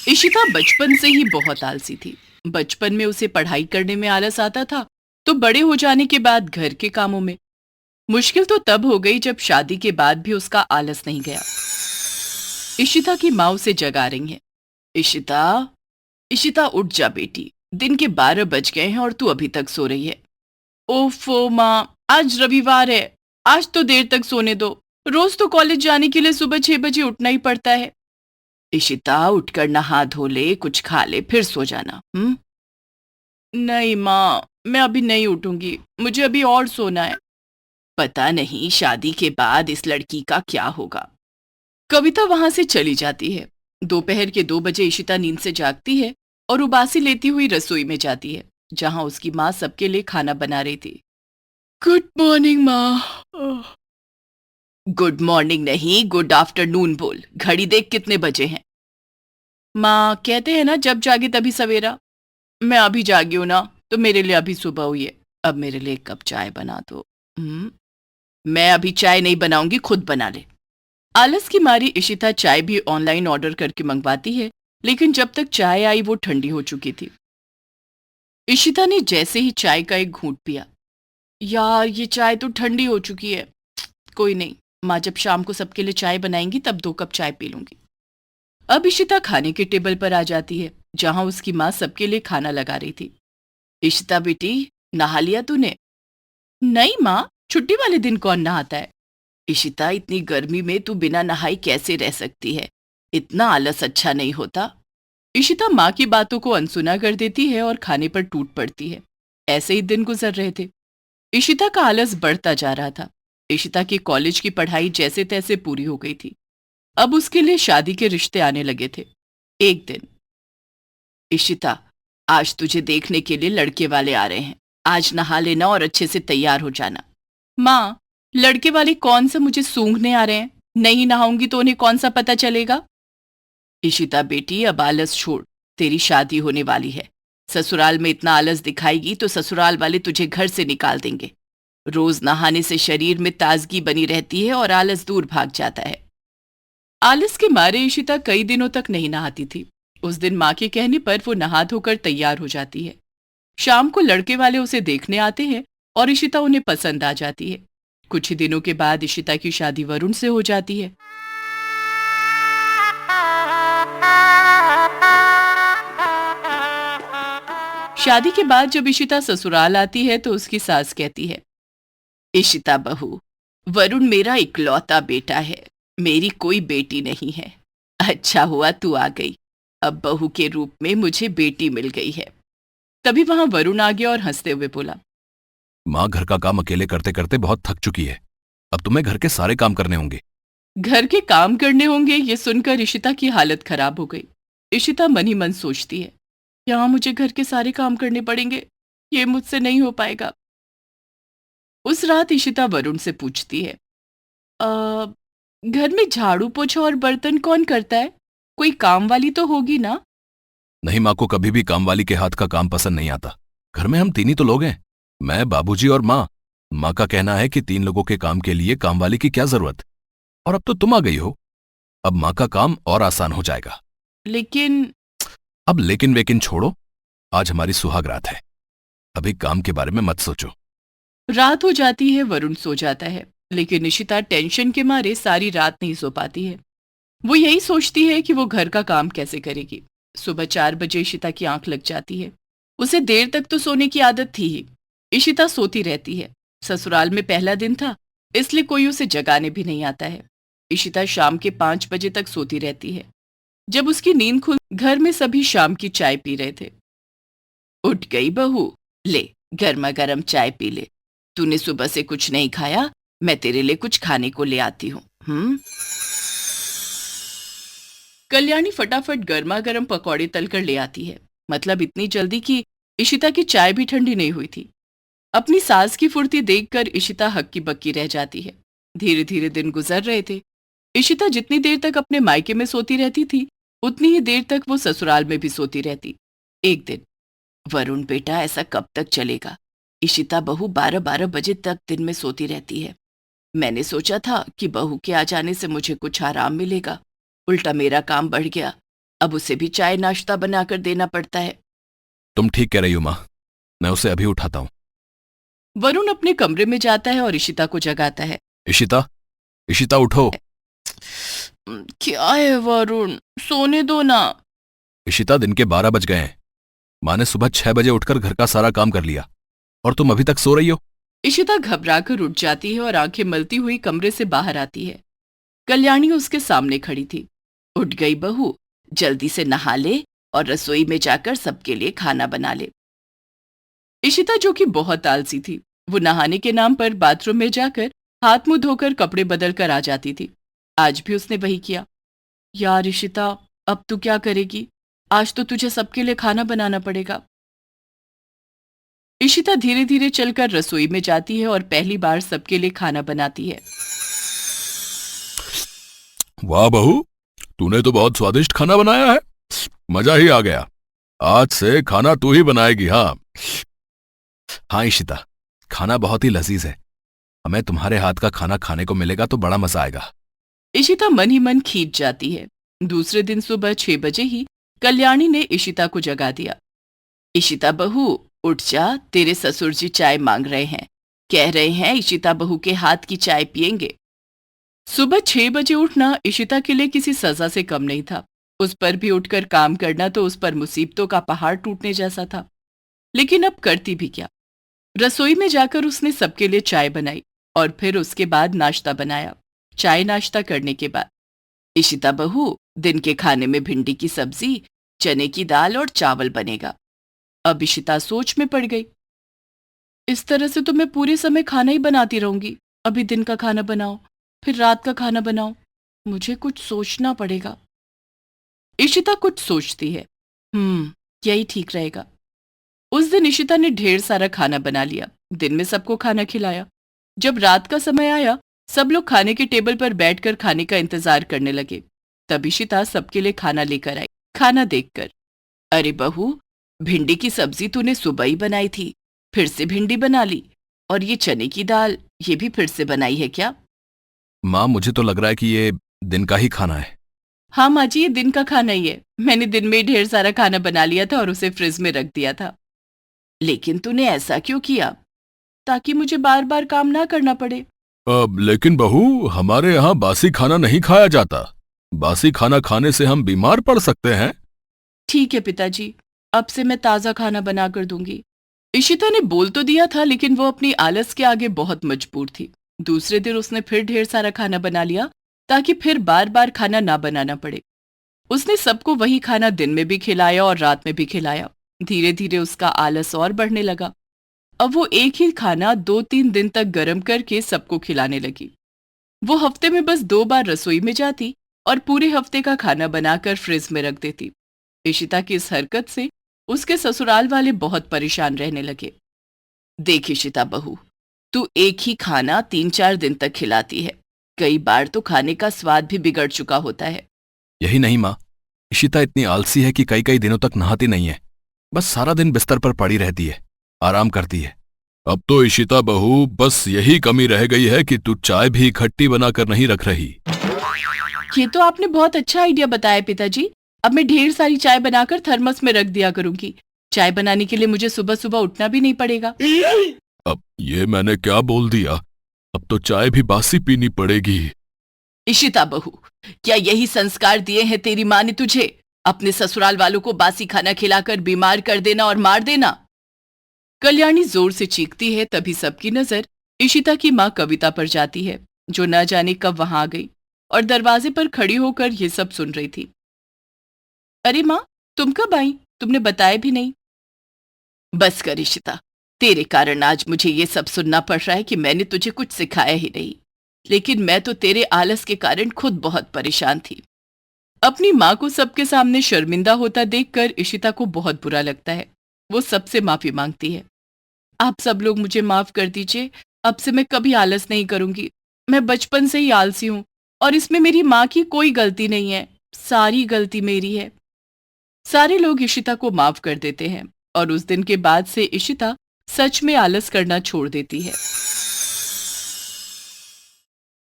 इशिता बचपन से ही बहुत आलसी थी। बचपन में उसे पढ़ाई करने में आलस आता था, तो बड़े हो जाने के बाद घर के कामों में। मुश्किल तो तब हो गई जब शादी के बाद भी उसका आलस नहीं गया। इशिता की माँ उसे जगा रही है। इशिता, इशिता उठ जा बेटी, दिन के 12 बज गए हैं और तू अभी तक सो रही है। ओफो माँ, आज रविवार है, आज तो देर तक सोने दो। रोज तो कॉलेज जाने के लिए सुबह 6 बजे उठना ही पड़ता है। इशिता, उठकर नहा धो ले, कुछ खा ले, फिर सो जाना। नहीं माँ, मैं अभी नहीं उठूंगी, मुझे अभी और सोना है। पता नहीं शादी के बाद इस लड़की का क्या होगा। कविता वहां से चली जाती है। दोपहर के 2 बजे इशिता नींद से जागती है और उबासी लेती हुई रसोई में जाती है, जहां उसकी माँ सबके लिए खाना बना रही थी। गुड मॉर्निंग माँ। गुड मॉर्निंग नहीं, गुड आफ्टरनून बोल। घड़ी देख कितने बजे हैं। माँ, कहते हैं ना जब जागे तभी सवेरा। मैं अभी जागी हूं ना, तो मेरे लिए अभी सुबह हुई है। अब मेरे लिए 1 कप चाय बना दो। मैं अभी चाय नहीं बनाऊंगी, खुद बना ले। आलस की मारी इशिता चाय भी ऑनलाइन ऑर्डर करके मंगवाती है, लेकिन जब तक चाय आई वो ठंडी हो चुकी थी। इशिता ने जैसे ही चाय का एक घूंट पिया, यार ये चाय तो ठंडी हो चुकी है। कोई नहीं, माँ जब शाम को सबके लिए चाय बनाएंगी तब 2 कप चाय पी लूंगी। अब इशिता खाने के टेबल पर आ जाती है, जहां उसकी माँ सबके लिए खाना लगा रही थी। इशिता बेटी, नहा लिया तूने? नहीं माँ, छुट्टी वाले दिन कौन नहाता है। इशिता, इतनी गर्मी में तू बिना नहाई कैसे रह सकती है? इतना आलस अच्छा नहीं होता। इशिता माँ की बातों को अनसुना कर देती है और खाने पर टूट पड़ती है। ऐसे ही दिन गुजर रहे थे। इशिता का आलस बढ़ता जा रहा था। इशिता की कॉलेज की पढ़ाई जैसे तैसे पूरी हो गई थी। अब उसके लिए शादी के रिश्ते आने लगे थे। एक दिन, इशिता, आज तुझे देखने के लिए लड़के वाले आ रहे हैं। आज नहा लेना और अच्छे से तैयार हो जाना। माँ, लड़के वाले कौन सा मुझे सूंघने आ रहे हैं? नहीं नहाऊंगी तो उन्हें कौन सा पता चलेगा? इशिता बेटी, अब आलस छोड़, तेरी शादी होने वाली है। ससुराल में इतना आलस दिखाएगी तो ससुराल वाले तुझे घर से निकाल देंगे। रोज नहाने से शरीर में ताजगी बनी रहती है और आलस दूर भाग जाता है। आलस के मारे इशिता कई दिनों तक नहीं नहाती थी। उस दिन माँ के कहने पर वो नहा धोकर तैयार हो जाती है। शाम को लड़के वाले उसे देखने आते हैं और इशिता उन्हें पसंद आ जाती है। कुछ ही दिनों के बाद इशिता की शादी वरुण से हो जाती है। शादी के बाद जब इशिता ससुराल आती है तो उसकी सास कहती है, इशिता बहू, वरुण मेरा इकलौता बेटा है, मेरी कोई बेटी नहीं है। अच्छा हुआ तू आ गई, अब बहू के रूप में मुझे बेटी मिल गई है। तभी वहां वरुण आ गया और हंसते हुए बोला, माँ घर का काम अकेले करते करते बहुत थक चुकी है। अब तुम्हें घर के सारे काम करने होंगे। घर के काम करने होंगे, ये सुनकर इशिता की हालत खराब हो गई। इशिता मन ही मन सोचती है, यहाँ मुझे घर के सारे काम करने पड़ेंगे, ये मुझसे नहीं हो पाएगा। उस रात इशिता वरुण से पूछती है, "अ, घर में झाड़ू पोछा और बर्तन कौन करता है? कोई काम वाली तो होगी ना?" नहीं, माँ को कभी भी काम वाली के हाथ का काम पसंद नहीं आता। घर में हम 3 ही तो लोग हैं, मैं, बाबूजी और माँ। माँ का कहना है कि 3 लोगों के काम के लिए काम वाली की क्या जरूरत। और अब तो तुम आ गई हो, अब माँ का काम और आसान हो जाएगा। लेकिन अब लेकिन वेकिन छोड़ो, आज हमारी सुहाग रात है, अभी काम के बारे में मत सोचो। रात हो जाती है, वरुण सो जाता है, लेकिन इशिता टेंशन के मारे सारी रात नहीं सो पाती है। वो यही सोचती है कि वो घर का काम कैसे करेगी। सुबह 4 बजे इशिता की आंख लग जाती है। उसे देर तक तो सोने की आदत थी ही। इशिता सोती रहती है। ससुराल में पहला दिन था, इसलिए कोई उसे जगाने भी नहीं आता है। इशिता शाम के 5 बजे तक सोती रहती है। जब उसकी नींद खुल, घर में सभी शाम की चाय पी रहे थे। उठ गई बहू, ले गर्मा गर्म चाय पी ले। तूने सुबह से कुछ नहीं खाया, मैं तेरे लिए कुछ खाने को ले आती हूँ। कल्याणी फटाफट गर्मा गर्म पकौड़े तलकर ले आती है। मतलब इतनी जल्दी कि इशिता की चाय भी ठंडी नहीं हुई थी। अपनी सास की फुर्ती देखकर इशिता हक्की बक्की रह जाती है। धीरे धीरे दिन गुजर रहे थे। इशिता जितनी देर तक अपने मायके में सोती रहती थी, उतनी ही देर तक वो ससुराल में भी सोती रहती। एक दिन, वरुण बेटा, ऐसा कब तक चलेगा? इशिता बहू 12-12 बजे तक दिन में सोती रहती है। मैंने सोचा था कि बहू के आ जाने से मुझे कुछ आराम मिलेगा, उल्टा मेरा काम बढ़ गया। अब उसे भी चाय नाश्ता बनाकर देना पड़ता है। तुम ठीक कह रही हो माँ, मैं उसे अभी उठाता हूँ। वरुण अपने कमरे में जाता है और इशिता को जगाता है। इशिता, इशिता उठो। क्या है वरुण, सोने दो ना। इशिता, दिन के 12 बज गए हैं। माँ ने सुबह 6 बजे उठकर घर का सारा काम कर लिया और तुम अभी तक सो रही हो। इशिता घबराकर उठ जाती है और आंखें मलती हुई कमरे से बाहर आती है। कल्याणी उसके सामने खड़ी थी। उठ गई बहू, जल्दी से नहा ले और रसोई में जाकर सबके लिए खाना बना ले। इशिता, जो कि बहुत आलसी थी, वो नहाने के नाम पर बाथरूम में जाकर हाथ मुंह धोकर कपड़े बदल कर आ जाती थी। आज भी उसने वही किया। यार इशिता, अब तू क्या करेगी? आज तो तुझे सबके लिए खाना बनाना पड़ेगा। इशिता धीरे धीरे चलकर रसोई में जाती है और पहली बार सबके लिए खाना बनाती है। वाह बहू, तूने तो बहुत स्वादिष्ट खाना बनाया है। मजा ही आ गया। आज से खाना तू ही बनाएगी। हाँ हाँ इशिता, खाना बहुत ही लजीज है। हमें तुम्हारे हाथ का खाना खाने को मिलेगा तो बड़ा मजा आएगा। इशिता मन ही मन खींच जाती है। दूसरे दिन सुबह 6 बजे ही कल्याणी ने इशिता को जगा दिया। इशिता बहू, उठ जा, तेरे ससुर जी चाय मांग रहे हैं। कह रहे हैं इशिता बहू के हाथ की चाय पियेंगे। सुबह 6 बजे उठना इशिता के लिए किसी सजा से कम नहीं था। उस पर भी उठकर काम करना तो उस पर मुसीबतों का पहाड़ टूटने जैसा था। लेकिन अब करती भी क्या। रसोई में जाकर उसने सबके लिए चाय बनाई और फिर उसके बाद नाश्ता बनाया। चाय नाश्ता करने के बाद, इशिता बहू, दिन के खाने में भिंडी की सब्जी, चने की दाल और चावल बनेगा। अब इशिता सोच में पड़ गई। इस तरह से तो मैं पूरे समय खाना ही बनाती रहूंगी। अभी दिन का खाना बनाओ, फिर रात का खाना बनाओ। मुझे कुछ सोचना पड़ेगा। इशिता कुछ सोचती है। यही ठीक रहेगा। उस दिन इशिता ने ढेर सारा खाना बना लिया। दिन में सबको खाना खिलाया। जब रात का समय आया, सब लोग खाने के टेबल पर बैठकर खाने का इंतजार करने लगे। तब इशिता सबके लिए खाना लेकर आई। खाना देखकर, अरे बहू, भिंडी की सब्जी तूने सुबह ही बनाई थी, फिर से भिंडी बना ली। और ये चने की दाल, ये भी फिर से बनाई है क्या? माँ, मुझे तो लग रहा है कि ये दिन का ही खाना है। हाँ माँ जी, ये दिन का खाना ही है। मैंने दिन में ही ढेर सारा खाना बना लिया था और उसे फ्रिज में रख दिया था। लेकिन तूने ऐसा क्यों किया? ताकि मुझे बार बार काम ना करना पड़े। लेकिन बहू, हमारे यहाँ बासी खाना नहीं खाया जाता। बासी खाना खाने से हम बीमार पड़ सकते हैं। ठीक है पिताजी, अब से मैं ताज़ा खाना बना कर दूंगी। इशिता ने बोल तो दिया था, लेकिन वो अपनी आलस के आगे बहुत मजबूर थी। दूसरे दिन उसने फिर ढेर सारा खाना बना लिया ताकि फिर बार बार खाना ना बनाना पड़े। उसने सबको वही खाना दिन में भी खिलाया और रात में भी खिलाया। धीरे धीरे उसका आलस और बढ़ने लगा। अब वो एक ही खाना 2-3 दिन तक गर्म करके सबको खिलाने लगी। वो हफ्ते में बस 2 बार रसोई में जाती और पूरे हफ्ते का खाना बनाकर फ्रिज में रख देती। इशिता की इस हरकत से उसके ससुराल वाले बहुत परेशान रहने लगे। देख इशिता बहू, तू एक ही खाना 3-4 दिन तक खिलाती है। कई बार तो खाने का स्वाद भी बिगड़ चुका होता है। यही नहीं माँ, इशिता इतनी आलसी है कि कई कई दिनों तक नहाती नहीं है। बस सारा दिन बिस्तर पर पड़ी रहती है, आराम करती है। अब तो इशिता बहू, बस यही कमी रह गई है कि तू चाय भी खट्टी बनाकर नहीं रख रही। ये तो आपने बहुत अच्छा आइडिया बताया पिताजी। अब मैं ढेर सारी चाय बनाकर थर्मस में रख दिया करूंगी। चाय बनाने के लिए मुझे सुबह सुबह उठना भी नहीं पड़ेगा। अब ये मैंने क्या बोल दिया? अब तो चाय भी बासी पीनी पड़ेगी। इशिता बहू, क्या यही संस्कार दिए हैं तेरी माँ ने तुझे? अपने ससुराल वालों को बासी खाना खिलाकर बीमार कर देना और मार देना। कल्याणी जोर से चीखती है। तभी सबकी नजर इशिता की माँ कविता पर जाती है, जो न जाने कब वहां आ गई और दरवाजे पर खड़ी होकर ये सब सुन रही थी। अरे माँ, तुम कब आई? तुमने बताया भी नहीं। बस कर इशिता, तेरे कारण आज मुझे ये सब सुनना पड़ रहा है कि मैंने तुझे कुछ सिखाया ही नहीं। लेकिन मैं तो तेरे आलस के कारण खुद बहुत परेशान थी। अपनी माँ को सबके सामने शर्मिंदा होता देखकर इशिता को बहुत बुरा लगता है। वो सबसे माफी मांगती है। आप सब लोग मुझे माफ कर दीजिए। अब से मैं कभी आलस नहीं करूंगी। मैं बचपन से ही आलसी हूं और इसमें मेरी माँ की कोई गलती नहीं है। सारी गलती मेरी है। सारे लोग इशिता को माफ कर देते हैं और उस दिन के बाद से इशिता सच में आलस करना छोड़ देती है।